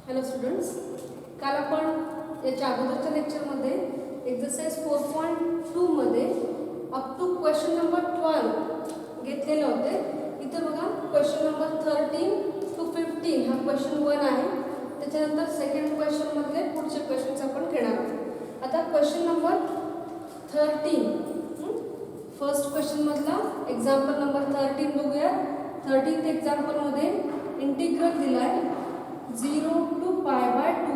Hello students, काल आपण याच्या अगोदरच्या लेक्चरमध्ये एक्सरसाइज 4.2 मध्ये अप टू क्वेश्चन नंबर 12 घेतलेले होते. इथे बघा क्वेश्चन नंबर 13 to 15 हा क्वेश्चन 1 आहे. त्याच्यानंतर सेकंड क्वेश्चन मधले पुढचे क्वेश्चन्स आपण घेणार आहोत. आता क्वेश्चन नंबर 13 फर्स्ट क्वेश्चन मधला एक्झाम्पल नंबर 13 बघूया. 13th एक्झाम्पल मध्ये इंटिग्रल दिलाय 0 to pi by 2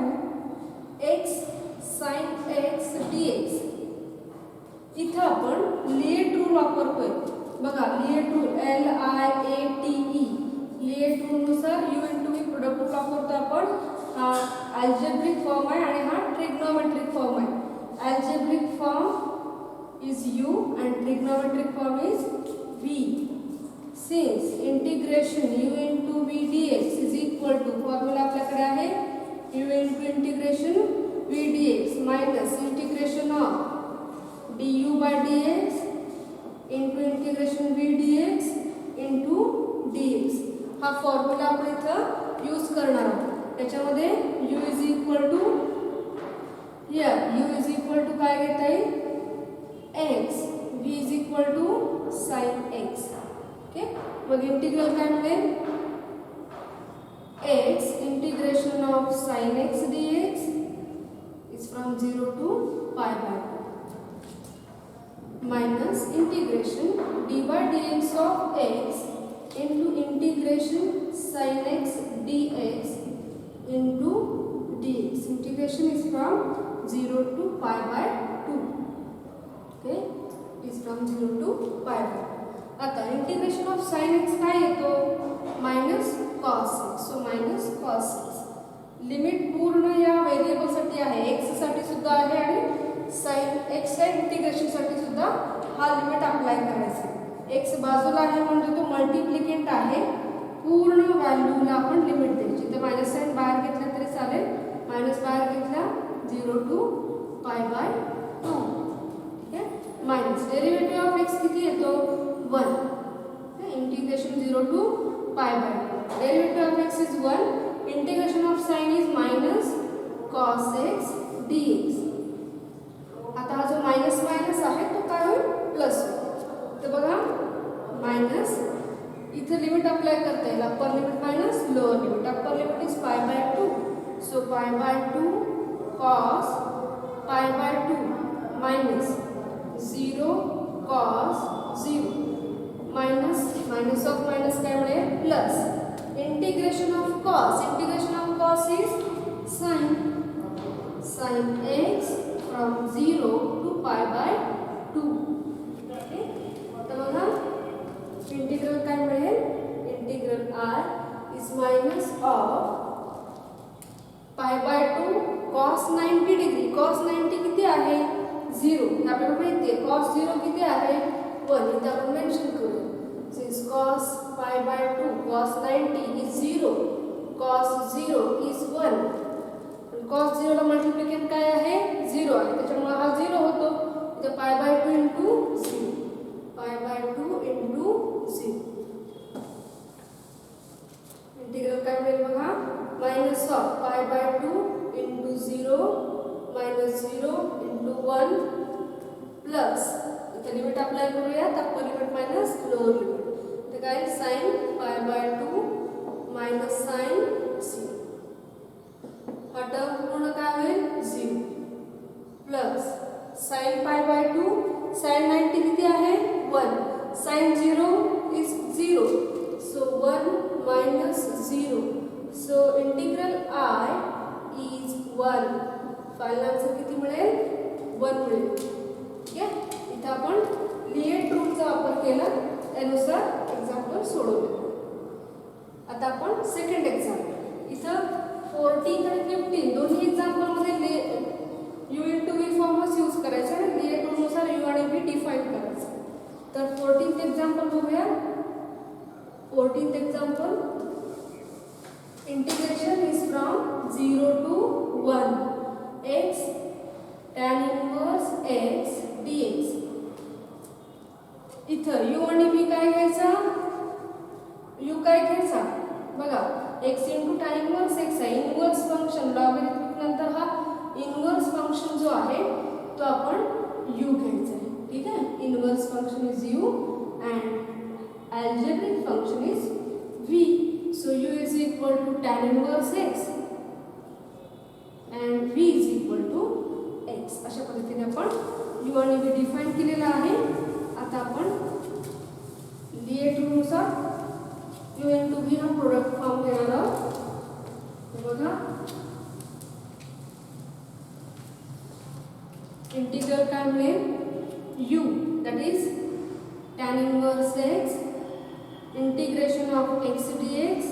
x sin x dx. इथं आपण लिएट रूल वापरतोय. बघा लिएट रूल LIATE लिएट रूल नुसार u into v product rule वापरतो आपण. हा अल्जेब्रिक फॉर्म आहे आणि हा ट्रिग्नोमेट्रिक फॉर्म आहे. Algebraic form is u and trigonometric form is v. Since integration u into v dx is equal to formula आपल्याकडे आहे u into integration v dx minus integration of du by dx into integration v dx into dx. हा formula आपण इथं use करणार आहोत. त्याच्यामध्ये u is equal to u is equal to काय घेता येईल x, v is equal to sin x. Okay, मग इंटिग्रल काय मिळेल x integration of sin x dx is from 0 to pi by 2 minus integration dy dx of x into integration sin x dx into dx. Integration is from 0 to pi by 2. Okay, is from 0 to pi by 2. आता integration of sin x काय येतो minus cos x. So minus cos x. Limit पूर्ण या variable साठी आहे, x साठी सुद्धा आहे आणि sin x च्या इंटिग्रेशन साठी सुद्धा हा लिमिट अप्लाय करायचा. x बाजूला आहे म्हणजे तो मल्टिप्लिकेंट आहे. पूर्ण व्हॅल्यूला आपण लिमिट द्यायची. तर मायनस साइन बाहेर घेतला तरी चालेल. मायनस बाहेर घेतला 0 टू पाय बाय 2. ठीक आहे, मायनस डेरिव्हेटिव्ह ऑफ x किती येतो 1. Integration 0 to pi by 2. Derivative of x is 1. Integration of sine is minus cos x dx. आता हा जो मायनस मायनस आहे तो काय होईल प्लस होईल. तर बघा मायनस इथे लिमिट अप्लाय करता येईल. Upper limit minus lower limit. Upper limit is पाय बाय 2. सो पाय बाय 2 cos पाय by 2 minus 0 cos 0 minus minus of minus काय मिळेल plus integration of cos. Integration of cos is sin sin x from 0 to pi by 2. Okay, तर बघा integral काय मिळेल integral r is minus of पाय by 2 cos 90 degree. cos 90 किती आहे 0. आपल्याला माहिती आहे cos 0 किती आहे 1. इथे आपण मेन्शन करू. Since cos pi by 2 cos 90 is 0, cos 0 is 1. cos 0 ला मल्टिप्लिकेंट काय आहे 0 आहे, त्याच्यामुळे हा 0 होतो. इथे पाय बाय 2 इंटू 0. पाय बाय 2 इंटू 0. इंटिग्रल काय मिळेल बघा मायनस ऑफ पाय by 2 into 0 minus 0 into 1 plus इथे लिमिट अप्लाय करूया. Upper limit minus lower limit. तर काय sign pi by 2 minus sign 0. हा टर्म पूर्ण काय होईल 0 plus sine pi by 2 sine 90 किती आहे 1. Sine 0 is 0. So 1 minus 0. So integral I is 1. Final answer किती मिळेल 1 मिळेल. ठीक आहे, इथे आपण लिएट रूलचा वापर केला त्यानुसार एक्झाम्पल सोडवले. आता आपण सेकंड एक्झाम्पल इथं 14 आणि 15 दोन्ही एक्झाम्पल मध्ये u into v फॉर्मच यूज करायचा आणि लिएट रूलनुसार u आणि v डिफाइन करायचं. तर 14th एक्झाम्पल बघूया. 14th example integration is from 0 to 1 x tan inverse x dx. इथं u आणि v काय घ्यायचा u काय घ्यायचा बघा x into tan inverse x आहे. इनवर्स फंक्शन लॉगॅरिथमिक नंतर हा इनवर्स फंक्शन जो आहे तो आपण u घ्यायचा आहे. ठीक आहे. Inverse function is u and algebraic function is v. So u is equal to tan inverse x and v is equal to x. अशा पद्धतीने आपण u आणि v डिफाइन केलेला आहे. आता आपण लिएट रूलनुसार u into v हा प्रोडक्ट फॉर्म घेणार आहोत. बघा इंटिग्रल काय मिळेल u that is tan inverse x integration of x dx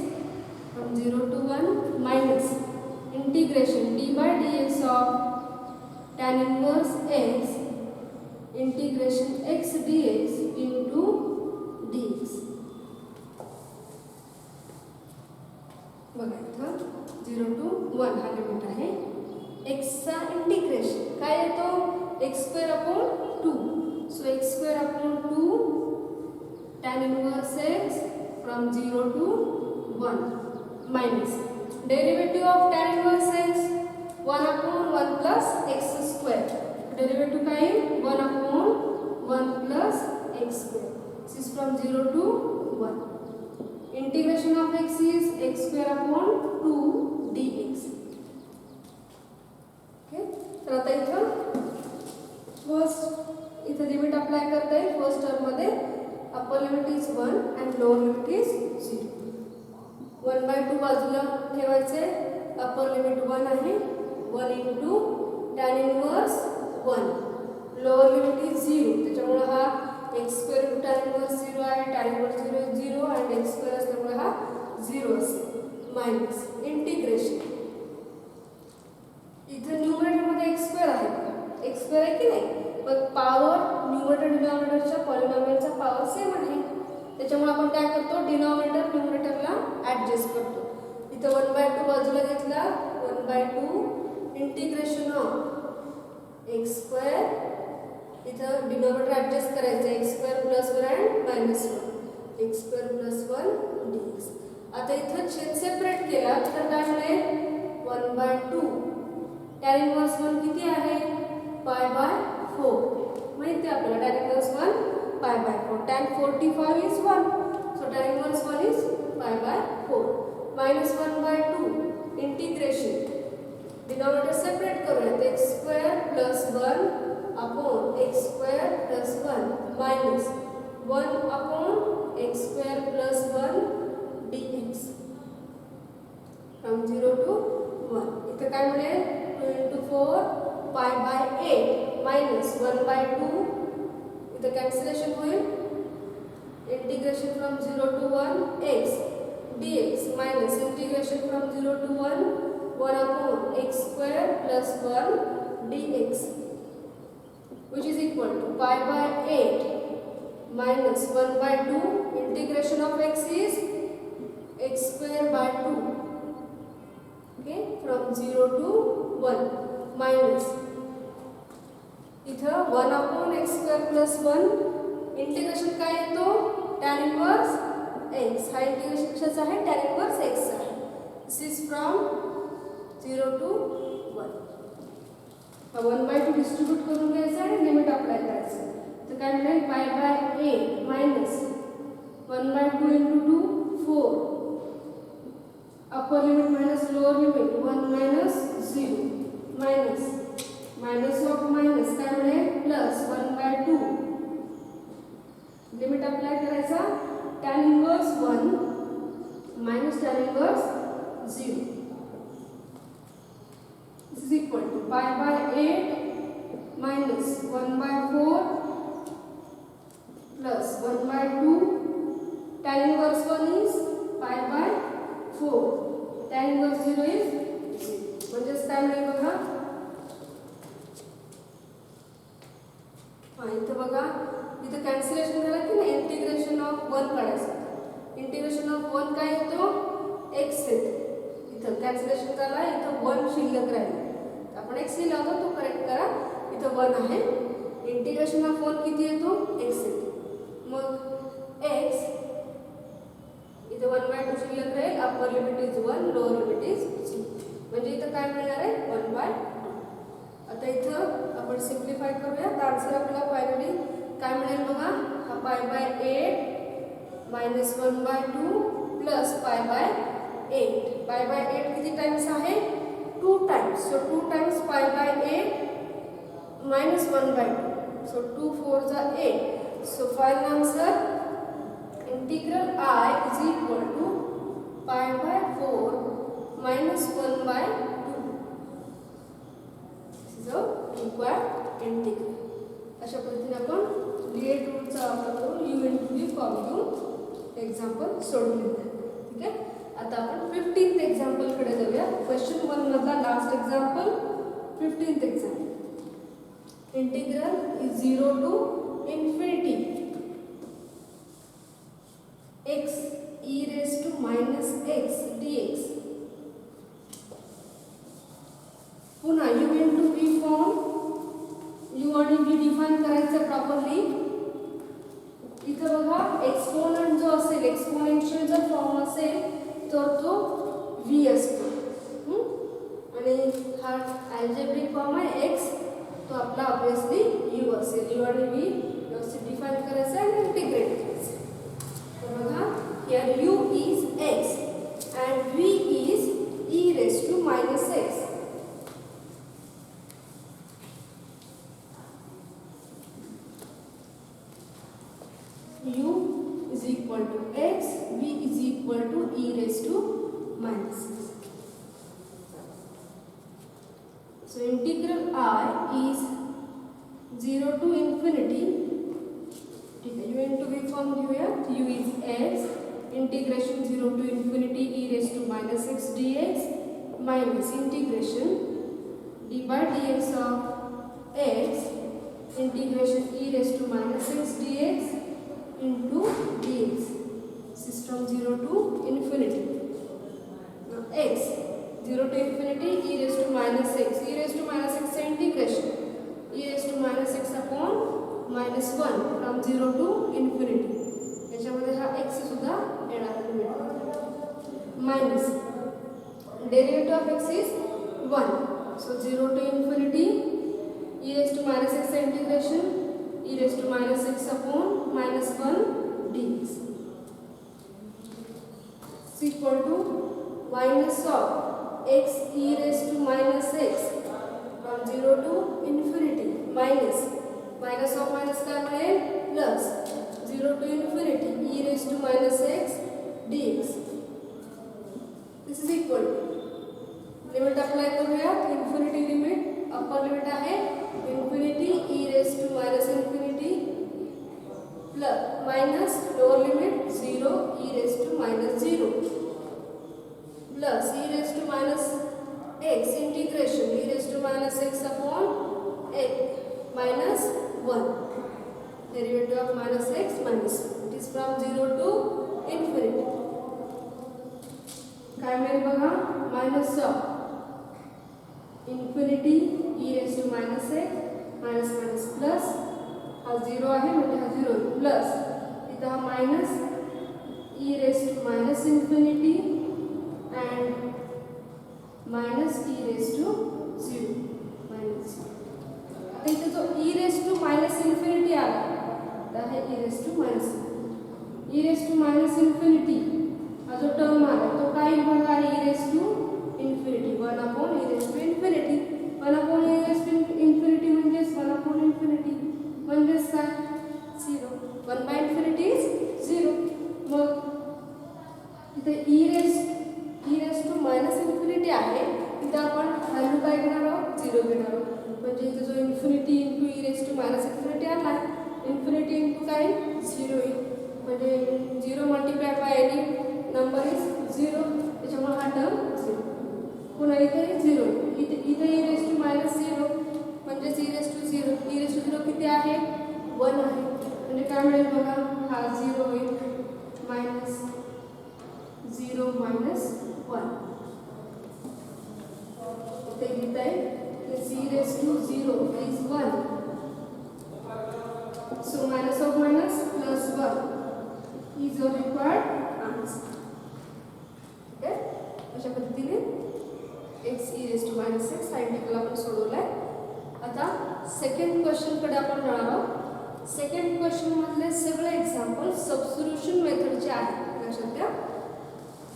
from 0 to 1 minus integration d by dx of tan inverse x integration x dx into dx. बघा इथं 0 to 1 हा limit आहे. x चा इंटिग्रेशन काय येतो x square upon 2. So x square upon 2 tan inverse x from 0 to 1 minus derivative of tan inverse x 1 upon 1 plus x square. Derivative काय 1 upon 1 plus x square. This is from 0 to 1. Integration of x is x square upon 2 dx. Okay. तर आता इथं first इथं limit apply करता येईल. First term मध्ये upper limit is 1 and lower limit is 0. 1/2 बाजूला ठेवायचे. अपर लिमिट 1 आहे 1 into tan inverse 1. Lower limit is 0. त्याच्यामुळे हा x square into tan inverse 0 आहे. tan inverse 0 is 0 and x square असल्यामुळे हा 0 असेल मायनस इंटिग्रेशन. इथे न्यूमरेटर मध्ये x स्क्वेअर आहे बघा. x स्क्वेअर आहे की नाही. पण पॉवर न्यूमरेटर डिनॉमिनेटरच्या पॉलिनॉमियलचा पॉवर सेम आहे. त्याच्यामुळे आपण काय करतो डिनॉमिनेटर न्यूमरेटरला ॲडजस्ट करतो. इथं 1/2 बाजूला घेतला 1/2 इंटिग्रेशन ऑफ x स्क्वेअर. इथं डिनॉमिनेटर ॲडजस्ट करायचं x square plus 1 and minus 1 x square plus 1 dx. आता इथं छेद सेपरेट केला तर काय मिळेल 1/2 tan इनवर्स 1 किती आहे पाय बाय 4. माहिती आहे आपल्याला tan inverse 1 pi by 4. tan 45 is 1. So tan inverse 1 is pi by 4 minus 1/2 integration. Denominator separate करूया. x square plus 1 upon x square plus 1 minus 1 upon x square plus 1 dx from 0 to 1. इथे काय मिळेल 2 into 4 pi by 8 minus 1/2. इथे cancellation होईल. Integration from 0 to 1 x dx minus integration from 0 to 1 upon x square plus 1 dx which is equal to pi by 8 minus 1/2. Integration of x is x square by 2. Okay, from 0 to 1 minus इथं 1 upon x square plus 1 integration काय येतो tan inverse x. हा integration कशाचा आहे tan inverse x आहे. दिस is from 0 to 1. हा 1/2 distribute करून घ्यायचा आणि लिमिट अप्लाय करायचं. तर काय मिळेल pi by 8 minus 1/2 into 2 4. Upper limit minus lower limit 1 minus 0 minus minus of minus काय मिळेल प्लस 1/2. लिमिट अप्लाय करायचा tan inverse 1 minus tan inverse 0. This is equal to pi by 8 minus 1/4 plus 1/2. Tan inverse 1 is pi by 4. Tan inverse 0 is 0. म्हणजेच काय मिळेल बघा. इथं बघा इथं कॅन्सलेशन झालं की नाही. इंटिग्रेशन ऑफ 1 काढायचं. इंटिग्रेशन ऑफ 1 काय येतो x येतो. इथं कॅन्सलेशन झाला. इथं 1 शिल्लक राहिला. आपण x लिहिला होता तो करेक्ट करा. इथं 1 आहे. इंटिग्रेशन ऑफ 1 किती येतो x येतो. मग x इथं 1/2 शिल्लक राहील. Upper limit is 1 lower limit is 0. म्हणजे इथं काय मिळणार आहे 1/2. आता इथं आपण सिम्प्लिफाय करूया तर आन्सर आपल्याला फायनली काय मिळेल बघा. हा π/8 मायनस 1/2 प्लस π/8. π/8 किती टाइम्स आहे 2 times. So 2 times π/8 minus 1/2. So 2 4s are 8. So final answer integral I is equal to π/4 minus 1/2. This is a required integral. अशा पद्धतीने आपण लिएट रूलचा वापर करून u into v फॉर्म घेऊन एक्झाम्पल सोडवून घेऊया. ठीक आहे. आता आपण 15th एक्झाम्पल कडे जाऊया. क्वेश्चन 1 मधला last example 15th example. Integral is 0 to infinity x e raised to minus x dx. पुन्हा u into v form u आणि v डिफाइन करायचं प्रॉपरली. इथं बघा एक्सपोनंट जो असेल एक्सपोनेन्शियल जर फॉर्म असेल तर तो v असतो आणि हा अल्जेब्रिक फॉर्म आहे x तो आपला ऑब्वियसली u असेल. u आणि v व्यवस्थित डिफाइन करायचं आणि इंटिग्रेट करायचं. तर बघा here u is x and v is e raised to minus x. u is equal to x, v is equal to e raised to minus x. So integral I is 0 to infinity. ठीक है. u into v form घेऊया. u is x integration 0 to infinity e raised to minus x dx minus integration d by dx of x integration e raised to minus x dx into dx. This is from 0 to infinity. Now x 0 to infinity e raised to minus x. e raised to minus x integration e raised to minus x upon minus 1 from 0 to infinity. याच्यामध्ये हा x सुद्धा येणार limit minus derivative of x is 1. So 0 to infinity e raised to minus x integration e raised to minus x upon minus 1 dx is equal to minus of x e raised to minus x from 0 to infinity minus of minus काय मिळेल plus 0 to infinity e raised to minus x dx. This is equal to limit apply करूया. Infinity limit upper limit आहे infinity e raised to minus infinity plus minus lower limit 0 e raised to minus 0 plus e raised to minus x integration e raised to minus x upon x minus 1 derivative of minus x minus 1. It is from 0 to infinity. काय मिळेल बघा minus of infinity e raised to minus x minus minus plus हा 0 आहे म्हणजे हा 0 plus इथं हा minus e raised to minus infinity and minus e raised to 0 minus. आता इथे जो e raised to minus infinity आला तर हे e raised to minus infinity हा जो टर्म आला तो काय बघा e raised to infinity 1 upon e raised to infinity 1 upon e raised to infinity म्हणजेच 1 upon infinity म्हणजेच काय 0 1 by infinity is 0. मग इथे e raised to minus infinity आहे इथे आपण व्हॅल्यू काय घेणार आहोत 0 घेणार आहोत. म्हणजे इथे जो infinity into e raised to minus infinity आला इन्फिनिटी इंटू काय 0 येईल म्हणजे 0 multiply by any number is 0 त्याच्यामुळे हा टर्म 0. पुन्हा इथे 0 इथे e raised to minus 0 म्हणजे e raised to 0 e raised to 0 किती आहे 1 आहे म्हणजे काय मिळेल बघा हा 0 होईल मायनस 0 minus 1 इथे लिहिता येईल e raised to 0 is 1. So minus of minus plus 1 is your required answer. Okay? अशा पद्धतीने x e raise to minus x sine टीला आपण सोडवलाय. आता सेकंड क्वेश्चन कडे आपण जाणार आहोत. सेकंड क्वेश्चन मधले सगळे एक्झाम्पल सबस्टिट्यूशन मेथडचे आहेत, लक्षात घ्या.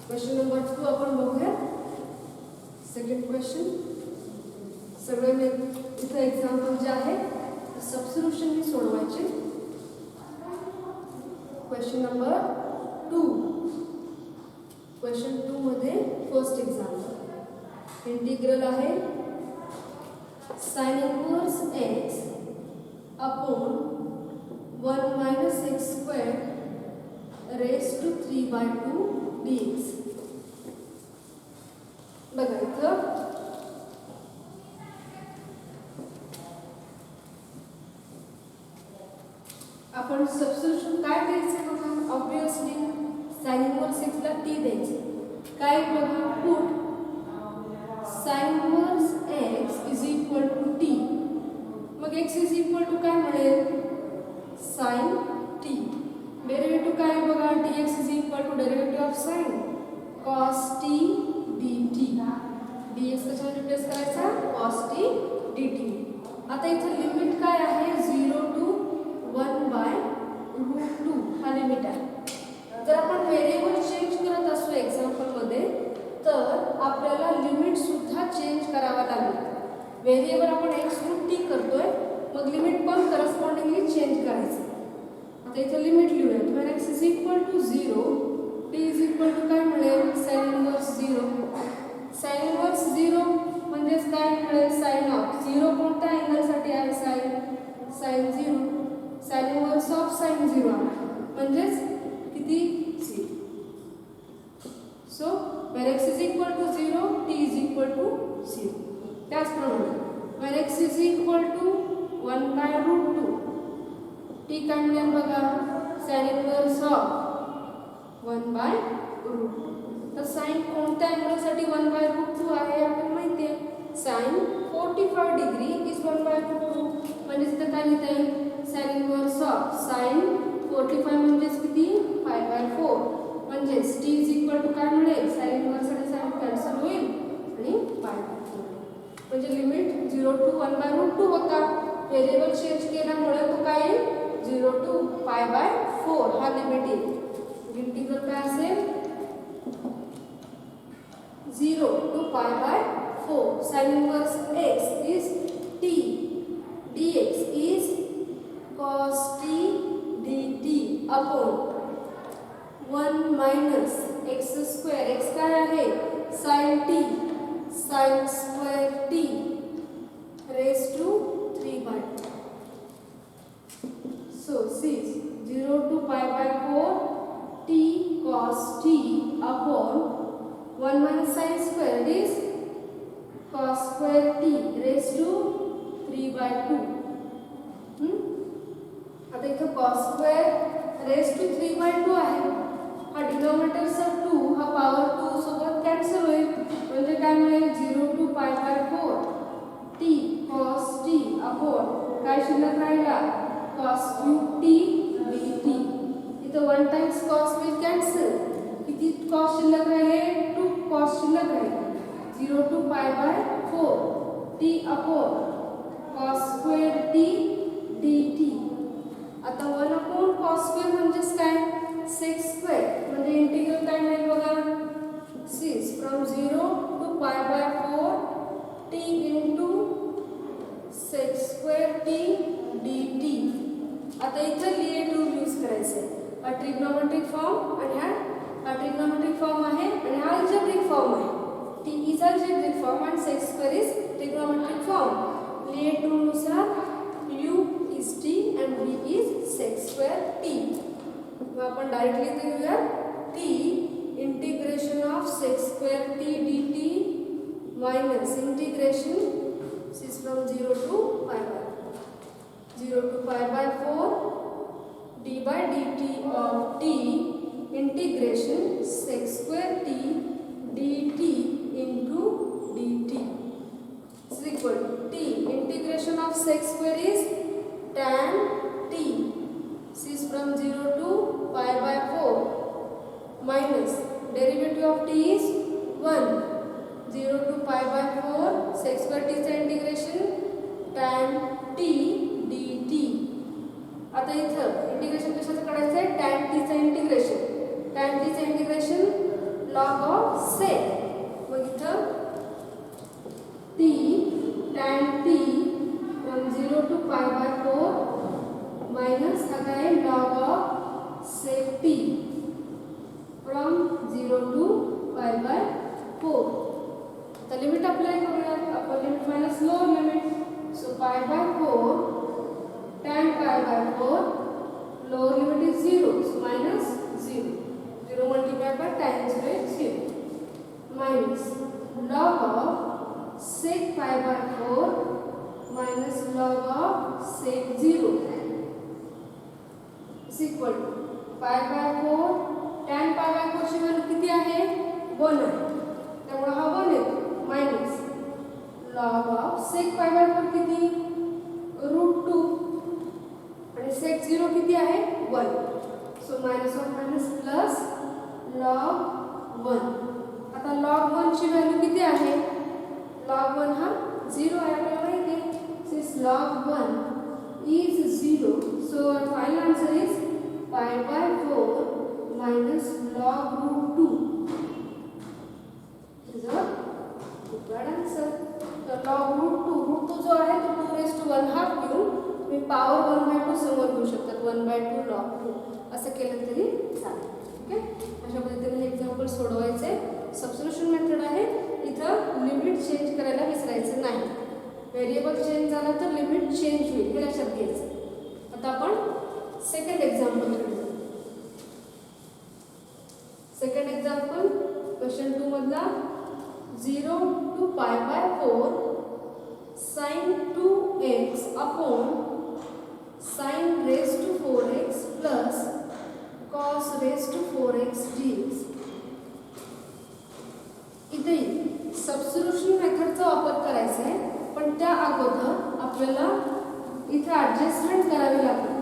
क्वेश्चन नंबर 2 आपण बघूया. सेकंड क्वेश्चन सगळे इथं एक्झाम्पल जे आहे सबस्टिट्यूशन ही सोडवायचे. Question number 2. क्वेश्चन 2 मध्ये फर्स्ट एक्झाम्पल इंटिग्रल आहे sin inverse x upon 1 minus x square raised to 3/2 dx. बघा इथं आपण सबस्टिट्यूशन काय द्यायचं बघा. ऑब्वियसली sin inverse x ला t द्यायचं. काय बघा, put sin inverse x is equal to t. मग x is equal to काय मिळेल, sin t. डेरिव्हेटिव्ह काय बघा, dx is equal to derivative of sin cos t dt. dx कशाने रिप्लेस करायचा, cos t dt. आता इथे लिमिट काय आहे, 0 to 1/√2 हा लिमिट आहे. जर आपण व्हेरिएबल चेंज करत असतो एक्झाम्पल मध्ये तर आपल्याला लिमिट सुद्धा चेंज करावा लागेल. व्हेरिएबल आपण x टू t करतोय, मग लिमिट पण करस्पॉन्डिंगली चेंज करायचं. आता इथे लिमिट लिहूया. तुम्हाला x is equal to 0, t is equal to काय मिळेल, sin इनवर्स 0. sin इनवर्स 0 म्हणजेच काय मिळेल, sin ऑफ 0 कोणत्या अँगलसाठी आहे, sin 0. sin inverse of sin 0 म्हणजेच किती, 0. So where x is equal to 0, t is equal to 0. त्याचप्रमाणे where x is equal to 1/√2, t काय मिळेल बघा, sin inverse of 1/√2. तर sin कोणत्या अँगलसाठी 1/√2 आहे आपल्याला माहिती आहे. sin 45 degree is 1/√2. म्हणजे इथे काय लिहिता येईल, sin inverse of sin 45 म्हणजेच किती, 5/4. म्हणजे t इज इक्वल टू काय मिळेल, sin इनवर्स आणि sin कॅन्सल होईल आणि 5/4. म्हणजे लिमिट 0 to 1/√2 होता. व्हेरिएबल चेंज केल्यामुळे तो काय येईल, 0 to 5/4 हा लिमिट येईल. इंटिग्रल काय असेल, 0 to 5/4. sin inverse x is t, dx is cos t dt upon 1 minus x square. x काय आहे, sin t, sin square t raised to 3/2. So see 0 to 5/4 t cos t upon 1 minus sin square is cos square t raised to 3/2. आता इथं cos square raised to 3/2 आहे. हा डिनॉमिनेटरचा 2 हा power 2 सोबत cancel होईल. म्हणजे काय मिळेल, 0 to 5/4 t cos t upon काय शिल्लक राहिला, cos cube t dt. इथं 1 टाइम्स cos विल कॅन्सल. किती cos शिल्लक राहिले, 2 cos शिल्लक राहिले. 0 to 5/4 t upon cos square t dt. आता 1 अपॉन cos square म्हणजेच काय, sec square. म्हणजे इंटिग्रल काय मिळेल बघा, 6 from 0 to 5/4 t into sec square t dt. आता इथे लिएट रूल यूज करायचे. हा ट्रिग्नोमेट्रिक फॉर्म आणि हा ट्रिग्नोमेट्रिक फॉर्म आहे आणि हा अल्जेब्रिक फॉर्म आहे. t is algebraic form and sec square is trigonometric form. LIATE rule नुसार u is t and v is sec square t. मग आपण डायरेक्टली इथे लिहूया, t integration of sec square t dt minus integration is from 0 to 5/4 d by dt of t integration sec square t dt into dt is equal to t integration of sec square is tan t. This is from 0 to 5/4 minus derivative of t is 1. 0 to pi by 4 sec square t चे integration tan t dt. आता इथं integration कशाचं करायचं आहे? tan t चे integration. tan t चे integration log of sec. मग इथं t tan t from 0 to pi by 4 minus हा काय log of sec t from 0 to pi by 4. तर लिमिट अप्लाई करूया. Upper limit minus lower limit. So pi by 4 tan pi by 4 lower limit is 0, so minus 0. 0 multiplied by tan 0 is 0 minus log of sec pi by 4 minus log of sec 0 is equal to pi by 4 tan pi by 4 ची value किती आहे? 1 आहे. त्यामुळे हा 1 येतो minus log of sec pi by 4 किती? √2 आणि sec 0 किती आहे? 1. So minus 1 minus plus log 1. आता log 1 ची व्हॅल्यू किती आहे? log 1 हा 0 आहे आपल्याला माहिती आहे. Since log 1 is 0, so our final answer is pi by 4 minus log √2 is our required answer. तर log √2 जो आहे तो 2 raised to 1 half घेऊन तुम्ही पॉवर 1/2 समोर घेऊ शकतात. 1/2 log 2 असं केलं तरी चालेल. ठीक आहे. अशा पद्धतीने हे एक्झाम्पल सोडवायचे. सबस्टिट्यूशन मेथड आहे. इथं लिमिट चेंज करायला विसरायचं नाही. व्हेरिएबल चेंज झाला तर लिमिट चेंज होईल हे लक्षात घ्यायचं. आता आपण सेकंड एक्झाम्पल करूया. सेकंड एक्झाम्पल क्वेश्चन 2 मधला 0 to pi by 4 sin 2x upon sin raised to 4x plus cos raised to 4x dx. इथे सबस्टिट्यूशन मेथडचा वापर करायचा आहे, पण त्या अगोदर आपल्याला इथे ॲडजस्टमेंट करावी लागेल.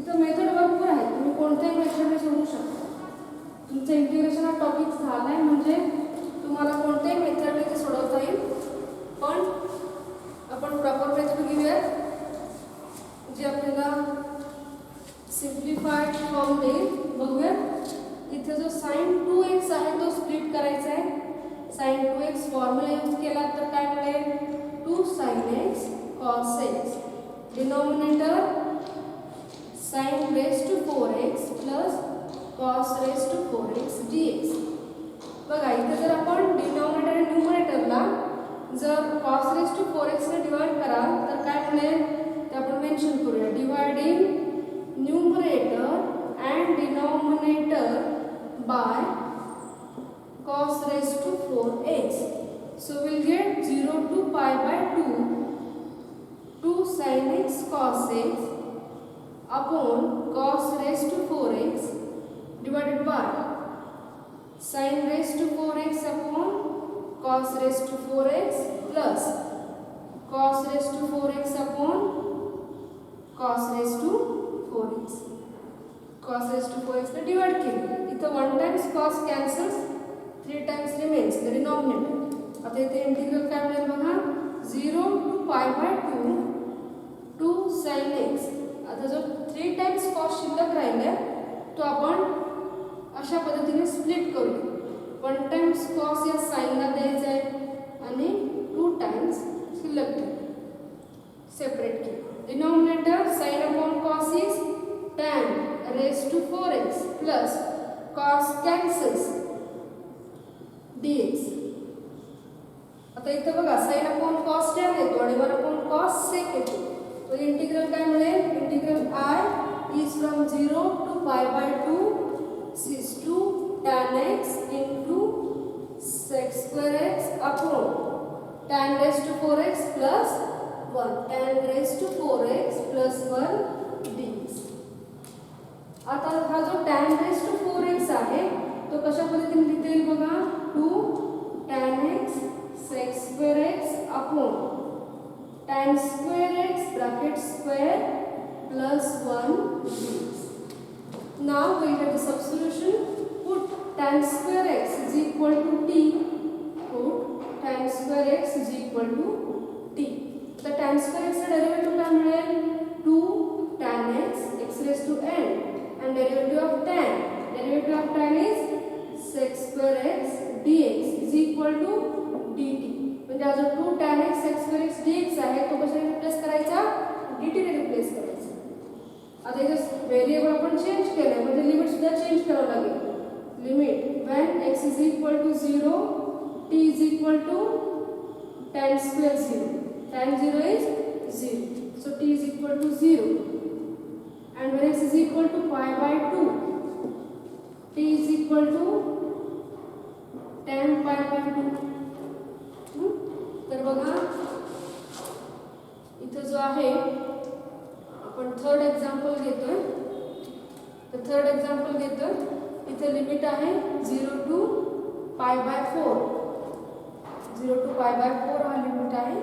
इथं मेथड भरपूर आहे. तुम्ही कोणत्याही मेथडने सोडवू शकता. तुमचं इंटिग्रेशन हा टॉपिक झाला आहे म्हणजे तुम्हाला कोणत्याही मेथडने ते सोडवता येईल. पण आपण प्रॉपर मेथड घेऊयात जे आपल्याला सिम्प्लिफाईड फॉर्म देईल. बघूया. इथे जो sin 2x आहे तो स्प्लिट करायचा आहे. sin 2x फॉर्म्युला यूज केला तर काय मिळेल? 2 sin x cos x. Denominator sin raised to 4x plus cos raised to 4x dx. बघा इथे जर आपण डिनॉमिनेटर आणि न्यूमरेटरला जर cos raised to 4x ने डिवाइड कराल तर काय मिळेल ते आपण मेन्शन करूया. Dividing numerator and denominator by cos raised to 4x. So we'll get 0 to pi by 2 sin x cos x upon cos raised to 4x divided by sin raised to 4x upon cos raised to 4x plus cos raised to 4x upon cos raised to 4x. cos raised to 4x ने divide केले. इथं 1 times cos cancels, 3 times remains the denominator. आता इथे integral काय मिळेल बघा 0 to pi by 2 sin x. आता जो 3 times cos शिल्लक राहिला तो आपण अशा पद्धतीने स्प्लिट करूया. 1 times cos या साइनला द्यायचं आहे आणि 2 times शिल्लक सेपरेट केलं. Denominator sin upon cos is tan raised to 4x plus cos cancels dx. आता इथे बघा sin upon cos tan येतो आणि 1 upon cos sec येतो. तो इंटिग्रल काय मिळेल? Integral I is from 0 to pi by 2 is 2 tan x into sec square x upon tan raised to 4x plus 1 tan raised to 4x plus 1 dx. आता हा जो tan raised to 4x आहे तो कशा पद्धतीने लिहिता येईल बघा 2 tan x sec square x upon tan square x bracket square plus 1 dx. Now we get the substitution. Put tan square x is equal to t. Put equal to dt. म्हणजे हा जो 2 tan x x square x dx आहे तो कशाने replace करायचा, dt ने replace करायचा. आता इथे व्हेरिएबल आपण चेंज केलंय म्हणजे लिमिट सुद्धा चेंज करावं लागेल. Limit when x is equal to 0 t is equal to tan square 0. Tan 0 is 0, so t is equal to 0. And when x is equal to pi by 2, t is equal to tan pi by 2. तर बघा इथं जो आहे आपण third example घेतोय. तर third example घेतोय. इथे लिमिट आहे 0 to pi by 4. 0 to pi by 4 हा लिमिट आहे.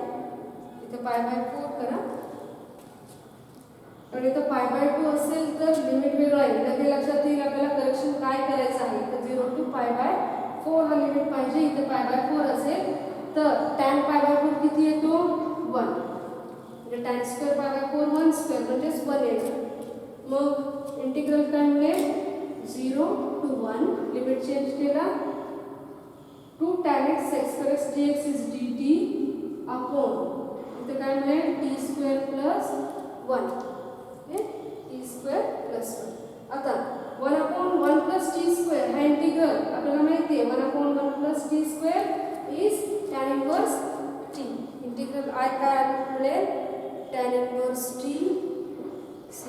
इथे pi by 4 करा. आणि इथं pi by 2 असेल तर लिमिट वेगळं आहे. लगे लक्षात येईल आपल्याला करेक्शन काय करायचं आहे. तर 0 to pi by 4 हा लिमिट पाहिजे. इथे pi by 4 असेल तर tan pi by 4 किती येतो 1. म्हणजे tan square pi by 4 1 square म्हणजेच 1 येईल. मग इंटिग्रल काय मिळेल 0 to 1 लिमिट चेंज केला 2 tan x x square x dx is dt upon इथे काय मिळेल t square plus 1. T square plus 1. आता 1 अपॉन 1 प्लस टी स्क्वेअर हा इंटिग्रल आपल्याला माहिती आहे 1 अपॉन 1 प्लस t square is tan inverse t. Integral I काय मिळेल tan inverse t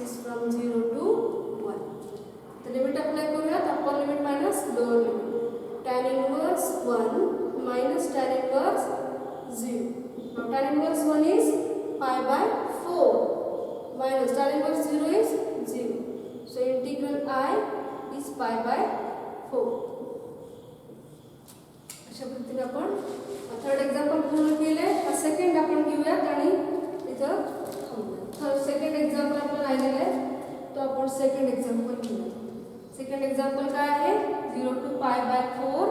is from 0 to 1. तर लिमिट अप्लाय करूयात. Upper limit minus lower limit. tan inverse 1 minus tan inverse 0. Now tan inverse 1 is pi by 4 minus tan inverse 0 is 0. So integral I is pi by 4. अशा पद्धतीने आपण third example पूर्ण केले. Second आपण घेऊयात आणि इथं थांबूया. सेकंड एक्झाम्पल आपलं राहिलेलं आहे तो आपण सेकंड एक्झाम्पल घेऊया. सेकंड एक्झाम्पल काय आहे 0 to pi by 4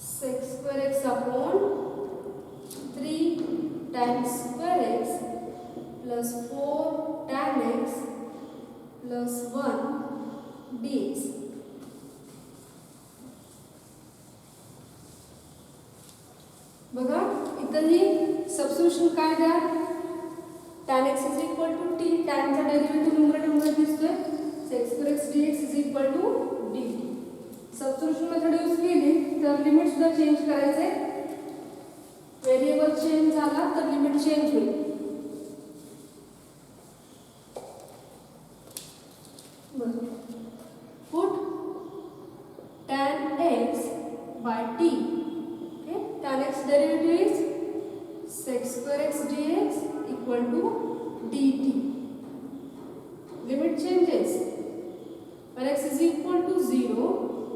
sec square x upon 3 tan square x plus 4 tan x plus 1 dx. बघा इथंही सबस्टिट्यूशन काय द्या tan x is equal to t. tan चा डेरिव्हेटिव्ह न्यूमरेटर मध्ये दिसतोय sec square x dx is equal to dt. Substitution method use केली तर limit सुद्धा चेंज करायचे. व्हेरिएबल चेंज झाला तर लिमिट चेंज होईल. Put tan x by t. Okay, tan x derivative is sec square x dx equal to dt. Limit changes. When x is equal to 0,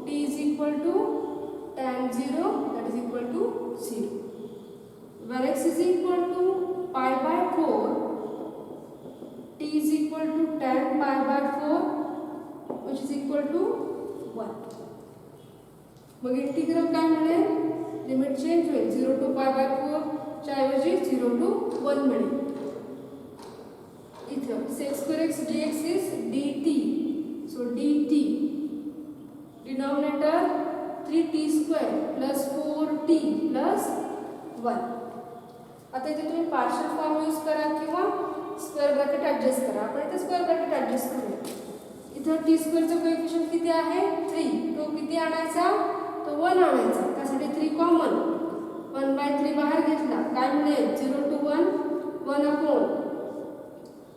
t is equal to tan 0 that is equal to 0. When x is equal to pi by 4, t is equal to tan pi by 4 which is equal to 1. मग integral काय मिळेल limit change होईल 0 to pi by 4 च्या ऐवजी 0 to 1 मिळेल. इथं sec square x dx is dt. So dt denominator 3t square plus 4t plus 1. आता इथे तुम्ही पार्शियल फॉर्म यूज करा किंवा स्क्वेअर ब्रॅकेट ॲडजस्ट करा. आपण इथे स्क्वेअर ब्रॅकेट ॲडजस्ट करूया. इथं t स्क्वेअरचं कोएफिशियंट किती आहे 3. तो किती आणायचा तो 1 आणायचा. त्यासाठी 3 कॉमन 1/3 बाहेर घेतला काय मिळेल 0 to 1 1 upon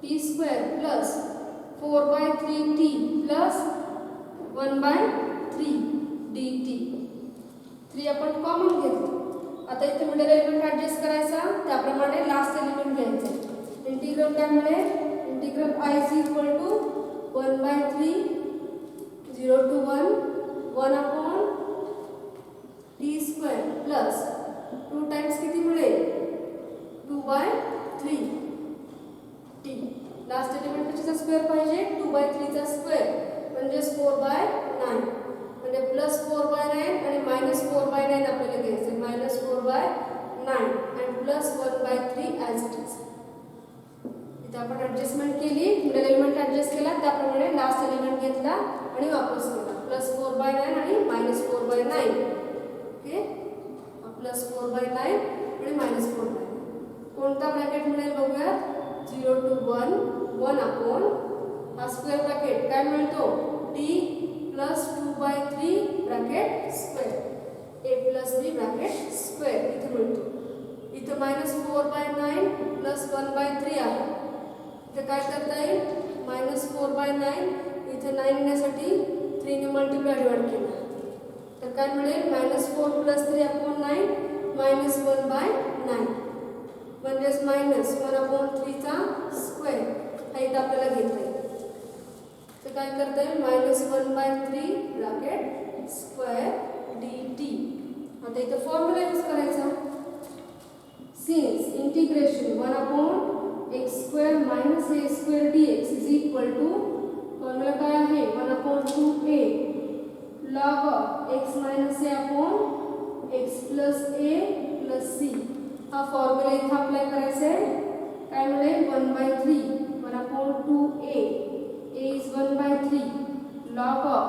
t square plus 4/3t plus 1/3 dt. 3 आपण कॉमन घेतलं. आता इथे मिडल एलिमेंट ॲडजस्ट करायचा त्याप्रमाणे लास्ट एलिमेंट घ्यायचं. इंटिग्रल काय मिळेल integral I is equal to 1/3 0 to 1 1 upon t square plus 2 times किती मिळेल 2/3 t. लास्ट एलिमेंट कशाचा स्क्वेअर पाहिजे 2/3 चा स्क्वेअर म्हणजे 4/9 म्हणजे प्लस 4/9 आणि मायनस 4/9 आपल्याला घ्यायचं मायनस 4/9 आणि प्लस 1/3 ॲज इट इज. इथे आपण ॲडजस्टमेंट केली मिडल एलिमेंट ॲडजस्ट केला त्याप्रमाणे लास्ट एलिमेंट घेतला आणि वापस केला. +4/9 आणि -4/9. ओके, +4/9 आणि -4/9. कोणता ब्रॅकेट मिळेल बघूया. 0 to 1 1 अपॉन हा स्क्वेअर ब्रॅकेट काय मिळतो t + 2/3 bracket square a + b bracket square इथे मिळतो. इथे -4/9 + 1/3 आहे. इथे काय करता येईल -4/9 इथे 9 येण्यासाठी 3 ने मल्टिप्लाय डिवाइड केला तर काय मिळेल -4 + 3/9 -1/9 म्हणजेच -1/3 चा स्क्वेअर हा इथे आपल्याला घेता येईल. तर काय करता येईल -1/3 ब्रॅकेट स्क्वेअर dt. आता इथे फॉर्म्युला यूज करायचा. Since integration 1/x² - a² dx is equal to formula काय आहे 1/2a log of x - a upon x plus a plus c. हा फॉर्म्युला इथे अप्लाय करायचा आहे. काय मिळेल 1/3 1/2a a is 1/3 log of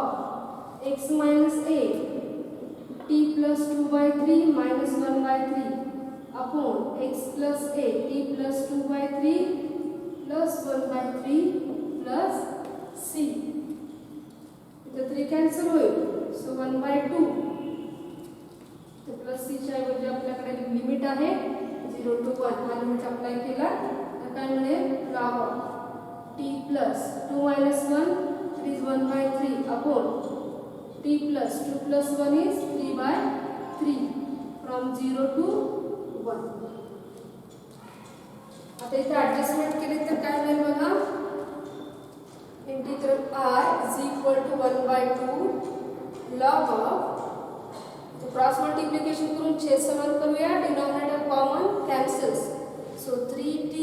x minus a t plus 2/3 minus 1/3 upon x plus a t plus 2/3 plus 1/3 plus c. इथे 3 cancel होईल so 1/2 तर plus c च्या ऐवजी आपल्याकडे लिमिट आहे 0 to 1 हा लिमिट अप्लाय केला तर काय मिळेल log of t plus 2 minus 1 3 is 1/3 upon t plus 2 plus 1 is 3/3 from 0 to 1. आता इथे ॲडजस्टमेंट केली तर काय मिळेल बघा integral r is equal to 1/2 log of cross multiplication करून छेद समान करूया. Denominator common cancels so 3t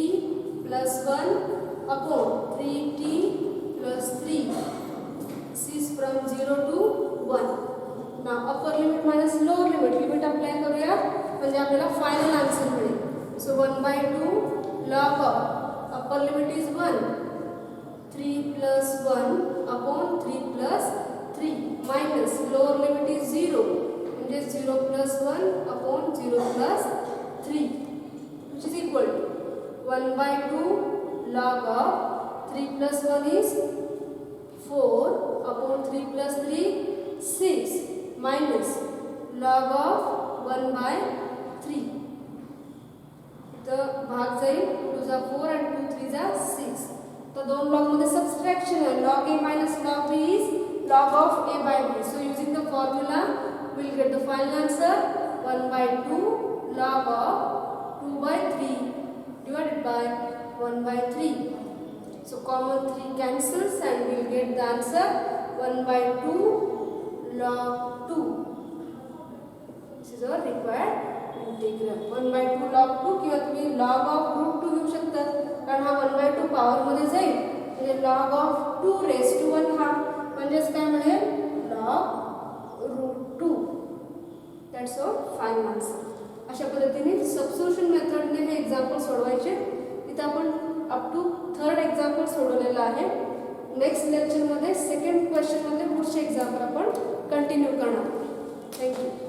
plus 1 upon 3t plus 3 is from 0 to 1. now upper limit minus lower limit limit apply करूया म्हणजे आपल्याला फायनल आन्सर मिळेल. So 1/2 log of upper limit is 1 3 plus 1 upon 3 plus 3 minus lower limit is 0 म्हणजे 0 plus 1 upon 0 plus 3 which is equal to 1/2 log of 3 plus 1 is 4 upon 3 plus 3 6 minus log of 1/3. इथं भाग जाईल 2 जा 4 and 2 3 जा 6. तर दोन log मध्ये subtraction आहे. log a minus log b is log of a by b. So using the formula we will get the final answer 1/2 log of 2/3 divided by 1/3. So common 3 cancels and we will get the answer 1/2 log 2. This is our required integral. 1/2 log 2 किंवा तुम्ही log of root 2 घेऊ शकता कारण हा 1/2 power मध्ये जाईल म्हणजे log of 2 raised to 1 हा म्हणजेच काय मिळेल log root 2. That's our final answer. अशा पद्धतीने सबस्टिट्यूशन मेथडने हे एक्झाम्पल सोडवायचे. इथे आपण अप टू 3rd एक्झाम्पल सोडवलेलं आहे. नेक्स्ट लेक्चरमध्ये 2nd क्वेश्चनमध्ये पुढचे एक्झाम्पल आपण कंटिन्यू करणार. थँक्यू.